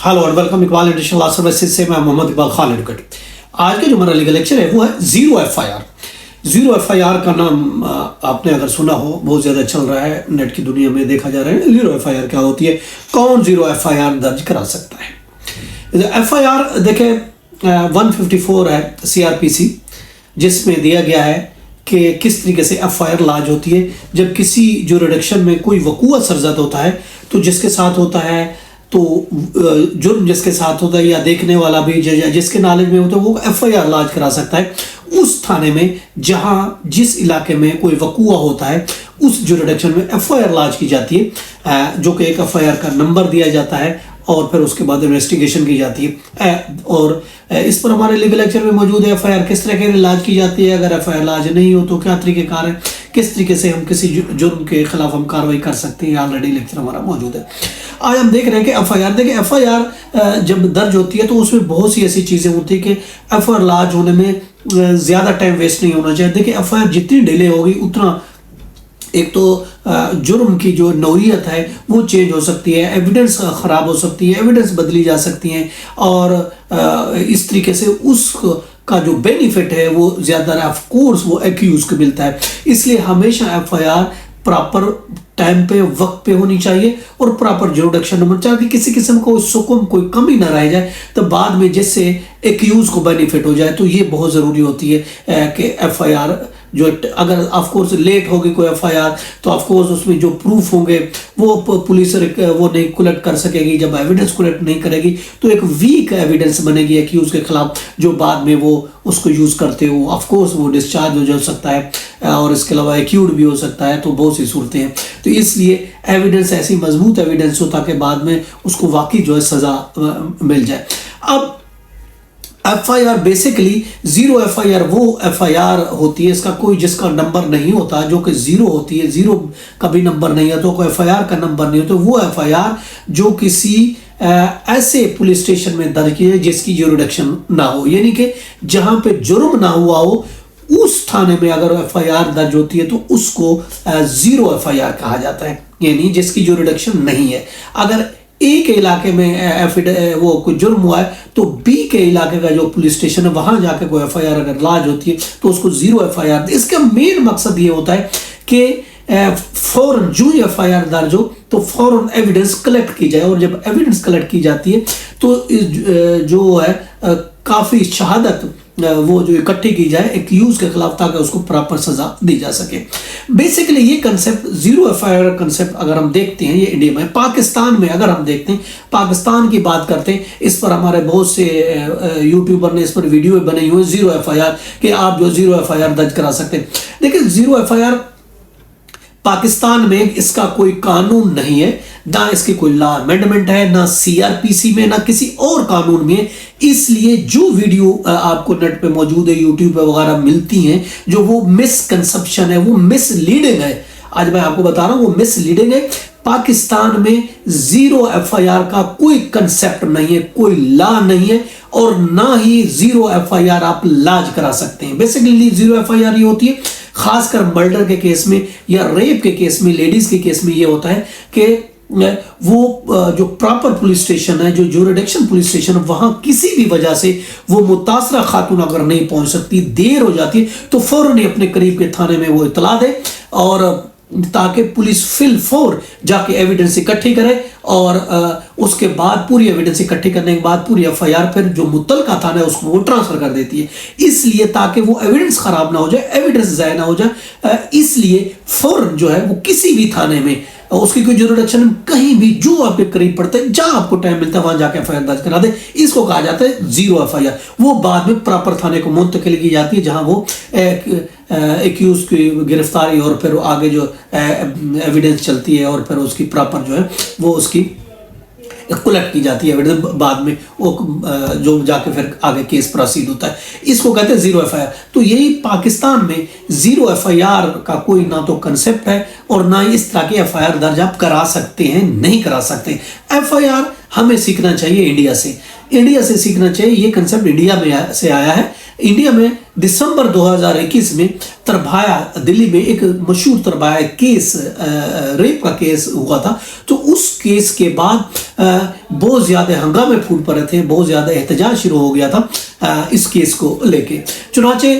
Hello और welcome Iqbal additional law services से मैं मोहम्मद इकबाल खान एडवोकेट। आज का जो हमारा लीगल लेक्चर है वो है जीरो एफआईआर। जीरो एफआईआर का नाम आपने अगर सुना हो, बहुत ज़्यादा चल रहा है नेट की दुनिया में, देखा जा रहा है जीरो एफआईआर क्या होती है, कौन जीरो एफआईआर दर्ज करा सकता है। एफआईआर देखें 154 है सीआरपीसी, जिसमें दिया गया है कि किस तरीके से एफआईआर लॉन्च होती है जब किसी जुरिडिक्शन में कोई वक़ूआ सरजद होता है, तो जिसके साथ होता है तो जुर्म जिसके साथ होता है या देखने वाला भी जिसके नॉलेज में होता है वो एफआईआर लॉन्च करा सकता है उस थाने में जहां जिस इलाके में कोई वक़ूआ होता है उस जुरिडिक्शन में एफआईआर लॉन्च की जाती है, जो कि एक एफआईआर का नंबर दिया जाता है और फिर उसके बाद इन्वेस्टिगेशन की जाती है। और इस पर हमारे लीगल लेक्चर में मौजूद है एफआईआर किस तरह के लॉन्च की जाती है, अगर एफआईआर लॉन्च नहीं हो तो क्या तरीक़ेकार है, किस तरीके से हम किसी जुर्म के खिलाफ हम कार्रवाई कर सकते हैं। ऑलरेडी लेक्चर हमारा मौजूद है। आज हम देख रहे हैं कि एफआईआर, देखिए एफआईआर जब दर्ज होती है तो उसमें बहुत सी ऐसी चीज़ें होती है कि एफआईआर लॉन्च होने में ज़्यादा टाइम वेस्ट नहीं होना चाहिए। देखिए एफआईआर जितनी डिले होगी उतना एक तो जुर्म की जो नौइयत है वो चेंज हो सकती है, एविडेंस ख़राब हो सकती है, एविडेंस बदली जा सकती हैं और इस तरीके से उस का जो बेनिफिट है वो ज़्यादा ऑफ कोर्स वो एक्यूज को मिलता है। इसलिए हमेशा एफआईआर प्रॉपर टाइम पे वक्त पे होनी चाहिए और प्रॉपर जुरिडिक्शन नंबर चाहिए कि किसी किस्म को सुकुम कोई कमी ना रह जाए, तो बाद में जिससे एक्यूज को बेनिफिट हो जाए। तो ये बहुत ज़रूरी होती है कि एफआईआर जो अगर ऑफ कोर्स लेट होगी कोई एफआईआर तो ऑफ कोर्स उसमें जो प्रूफ होंगे वो पुलिस वो नहीं कलेक्ट कर सकेगी। जब एविडेंस कलेक्ट नहीं करेगी तो एक वीक एविडेंस बनेगी एक्यूज के खिलाफ, जो बाद में वो उसको यूज़ करते हो ऑफ कोर्स वो डिस्चार्ज हो जा सकता है और इसके अलावा एक्यूड भी हो सकता है। तो बहुत सी सूरतें हैं, तो इसलिए एविडेंस ऐसी मजबूत एविडेंस हो ताकि बाद में उसको वाकई जो है सज़ा मिल जाए। अब एफआईआर बेसिकली जीरो एफआईआर वो एफआईआर होती है इसका कोई जिसका नंबर नहीं होता, जो कि जीरो होती है, जीरो का भी नंबर नहीं है तो कोई एफआईआर का नंबर नहीं होता। वो एफआईआर जो किसी ऐसे पुलिस स्टेशन में दर्ज की है जिसकी जुरिडिक्शन ना हो, यानी कि जहां पे जुर्म ना हुआ हो उस थाने में अगर एफआईआर दर्ज होती है तो उसको जीरो एफआईआर कहा जाता है, यानी जिसकी जुरिडिक्शन नहीं है। अगर ए के इलाके में वो कोई जुर्म हुआ है तो बी के इलाके का जो पुलिस स्टेशन है वहां जाके कोई एफआईआर अगर लॉन्च होती है तो उसको जीरो एफआईआर। इसका मेन मकसद ये होता है कि फौरन जो ही एफआईआर दर्ज हो तो फौरन एविडेंस कलेक्ट की जाए, और जब एविडेंस कलेक्ट की जाती है तो जो है काफ़ी शहादत वो जो इकट्ठी की जाए एक्यूज के खिलाफ ताकि उसको प्रॉपर सजा दी जा सके। बेसिकली ये कंसेप्ट जीरो एफआईआर कंसेप्ट अगर हम देखते हैं ये इंडिया में, पाकिस्तान में अगर हम देखते हैं, पाकिस्तान की बात करते हैं, इस पर हमारे बहुत से यूट्यूबर ने इस पर वीडियो बनाई हुई जीरो एफआईआर कि आप जो जीरो एफआईआर दर्ज करा सकते हैं। देखिए जीरो एफआईआर पाकिस्तान में इसका कोई कानून नहीं है, ना इसकी कोई लॉ अमेंडमेंट है, ना सीआरपीसी में, ना किसी और कानून में। इसलिए जो वीडियो आपको नेट पे मौजूद है, यूट्यूब पे वगैरह मिलती हैं, जो वो मिसकंसेप्शन है, वो मिसलीडिंग है। आज मैं आपको बता रहा हूं वो मिसलीडिंग है। पाकिस्तान में जीरो एफआईआर का कोई कंसेप्ट नहीं है, कोई लॉ नहीं है और ना ही जीरो एफआईआर आप लॉन्च करा सकते हैं। बेसिकली जीरो एफआईआर ये होती है खासकर मर्डर के केस में या रेप के केस में, लेडीज के केस में ये होता है कि वो जो प्रॉपर पुलिस स्टेशन है, जो जुरिडिक्शन पुलिस स्टेशन है, वहां किसी भी वजह से वो मुतासरा खातून अगर नहीं पहुंच सकती, देर हो जाती है, तो फौरन ही अपने करीब के थाने में वो इतला दे और ताकि पुलिस फिल फौर जाके एविडेंस इकट्ठी करे और उसके बाद पूरी एविडेंस इकट्ठी करने के बाद पूरी एफआईआर फिर जो मुतलका थाना है उसको वो ट्रांसफर कर देती है। इसलिए ताकि वो एविडेंस खराब ना हो जाए, एविडेंस ज़ाया ना हो जाए, इसलिए फौरन जो है वो किसी भी थाने में उसकी कोई जुरिडिक्शन कहीं भी जो आपके करीब पड़ता है, जहां आपको टाइम मिलता है वहां जाके एफआईआर दर्ज करा दे। इसको कहा जाता है जीरो एफआईआर। वो बाद में प्रॉपर थाने को मुंतकिल की जाती है जहां वो एक्यूज की गिरफ्तारी और फिर आगे जो एविडेंस चलती है और फिर उसकी प्रॉपर जो है वो उसकी कलेक्ट की जाती है एविडेंस, बाद में वो जो जाके फिर आगे केस प्रोसीड होता है। इसको कहते हैं जीरो एफआईआर। तो यही पाकिस्तान में जीरो एफआईआर का कोई ना तो कंसेप्ट है और ना ही इस तरह की एफआईआर दर्ज आप करा सकते हैं, नहीं करा सकते। एफआईआर हमें सीखना चाहिए इंडिया से, इंडिया से सीखना चाहिए। ये कंसेप्ट इंडिया में से आया है। इंडिया में दिसंबर 2021 में तरभाया दिल्ली में एक मशहूर तरभाया केस, रेप का केस हुआ था। तो उस केस के बाद बहुत ज़्यादा हंगामे फूट पड़े थे, बहुत ज़्यादा एहतजाज शुरू हो गया था इस केस को लेके। चुनाचे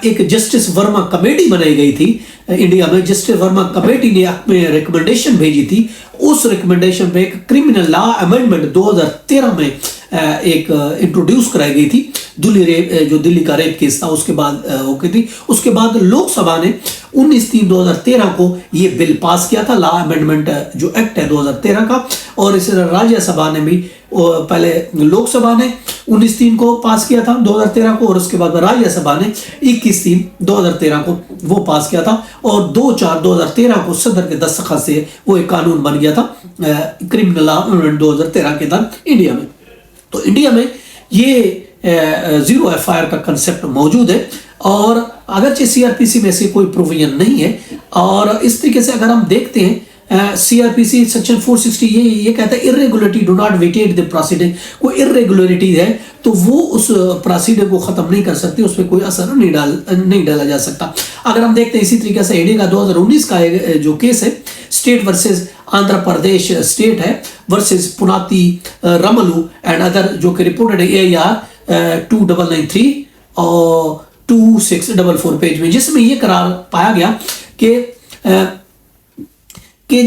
एक जस्टिस वर्मा कमेटी बनाई गई थी इंडिया में। जस्टिस वर्मा कमेटी ने अपने रिकमेंडेशन भेजी थी। उस रिकमेंडेशन पे एक क्रिमिनल लॉ अमेंडमेंट 2013 में एक इंट्रोड्यूस कराई गई थी। जो दिल्ली का रेप केस था उसके बाद हो गई थी। उसके बाद लोकसभा ने 19/3/2013 को ये बिल पास किया था, लॉ अमेंडमेंट जो एक्ट है 2013 का। और इस राज्यसभा ने भी, पहले लोकसभा ने 19/3 को पास किया था 2013 को, और उसके बाद राज्यसभा ने 21/3/2013 को वो पास किया था। और 2/4/2013 को सदर के दस्तखत से वो एक कानून बन गया था, क्रिमिनल लॉ अमेंडमेंट 2013 के तहत इंडिया में। तो इंडिया में ये जीरो एफआईआर का कंसेप्ट मौजूद है, और अगरचे सीआरपीसी में से कोई प्रोविजन नहीं है। और इस तरीके से अगर हम देखते हैं सीआरपीसी सेक्शन 460 ये कहता है irregularity do not vitiated the proceeding. कोई इरेगुलरिटी है तो वो उस प्रोसीडिंग को खत्म नहीं कर सकती, उस पर कोई असर नहीं डाला जा सकता। अगर हम देखते हैं इसी तरीके से इंडिया का 2019 का जो केस है, state versus Andhra Pradesh state है वर्सेस पुनाती रमलू एंड अदर, जो कि रिपोर्टेड है AIR 2993 और 2644 पेज में, जिसमें ये करार पाया गया कि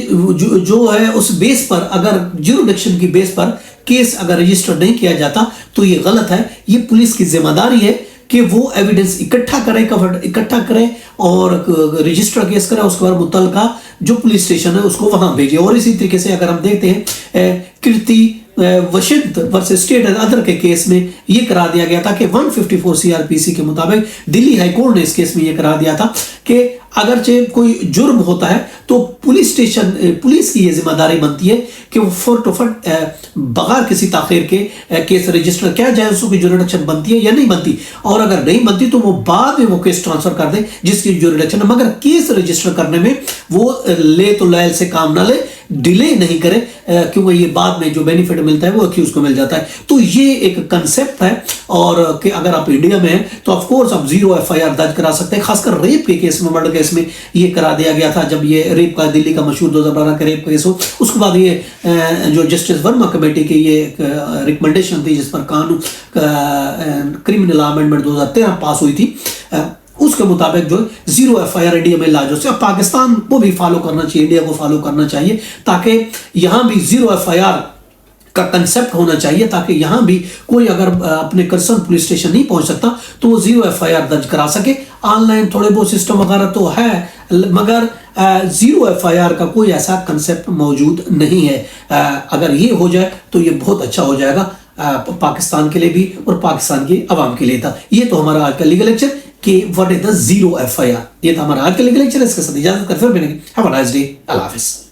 जो है उस बेस पर, अगर ज्यूरिडिक्शन की बेस पर केस अगर रजिस्टर नहीं किया जाता तो ये गलत है। ये पुलिस की जिम्मेदारी है कि वो एविडेंस इकट्ठा करे और रजिस्टर केस करे, उसके बाद मुतलका जो पुलिस स्टेशन है उसको वहां भेजे। और इसी तरीके से अगर हम देखते हैं कीर्ति वशिंत वर्सेस स्टेट एंड अदर के केस में ये करा दिया गया था कि 154 सीआरपीसी के मुताबिक दिल्ली हाई कोर्ट ने इस केस में ये करा दिया था कि अगरचे कोई जुर्म होता है तो पुलिस की ये जिम्मेदारी बनती है कि वो फट बगैर किसी ताखीर के केस रजिस्टर किया जाए, उसकी ज्यूरिडिक्शन बनती है या नहीं बनती। और अगर नहीं बनती तो वो बाद में वो केस ट्रांसफर कर दे जिसकी ज्यूरिडिक्शन है, मगर केस रजिस्टर करने में वो ले तो लैल से काम ना ले, डिले नहीं करे, क्योंकि ये बाद में जो बेनिफिट मिलता है वो अक्यूज को मिल जाता है। तो ये एक कंसेप्ट है, और कि अगर आप इंडिया में हैं तो ऑफ कोर्स आप जीरो एफआईआर दर्ज करा सकते हैं। खासकर रेप के केस में, मर्डर केस में ये करा दिया गया था जब ये रेप का दिल्ली का मशहूर 2012 का रेप केस हो। उसके बाद ये जो जस्टिस वर्मा कमेटी की ये रिकमेंडेशन थी जिस पर कानून क्रिमिनल अमेंडमेंट 2013 पास हुई थी, उसके मुताबिक जो जीरो एफआईआर इंडिया में लाजो से, अब पाकिस्तान को भी फॉलो करना चाहिए, इंडिया को फॉलो करना चाहिए, ताकि यहां भी जीरो एफआईआर का कंसेप्ट होना चाहिए, ताकि यहां भी कोई अगर अपने कंसर्न पुलिस स्टेशन नहीं पहुंच सकता तो वो जीरो एफआईआर दर्ज करा सके। ऑनलाइन थोड़े बहुत सिस्टम वगैरह तो है, मगर जीरो एफआईआर का कोई ऐसा कंसेप्ट मौजूद नहीं है। अगर ये हो जाए तो ये बहुत अच्छा हो जाएगा पाकिस्तान के लिए भी और पाकिस्तान की आवाम के लिए। था ये तो हमारा आज का लीगल लेक्चर कि what is the zero FIR. ये था हमारा आज का लीगल लेक्चर। इसके साथ इजाजत कर फिर मिलेंगे। Have a nice day. अल्लाह हाफिज़।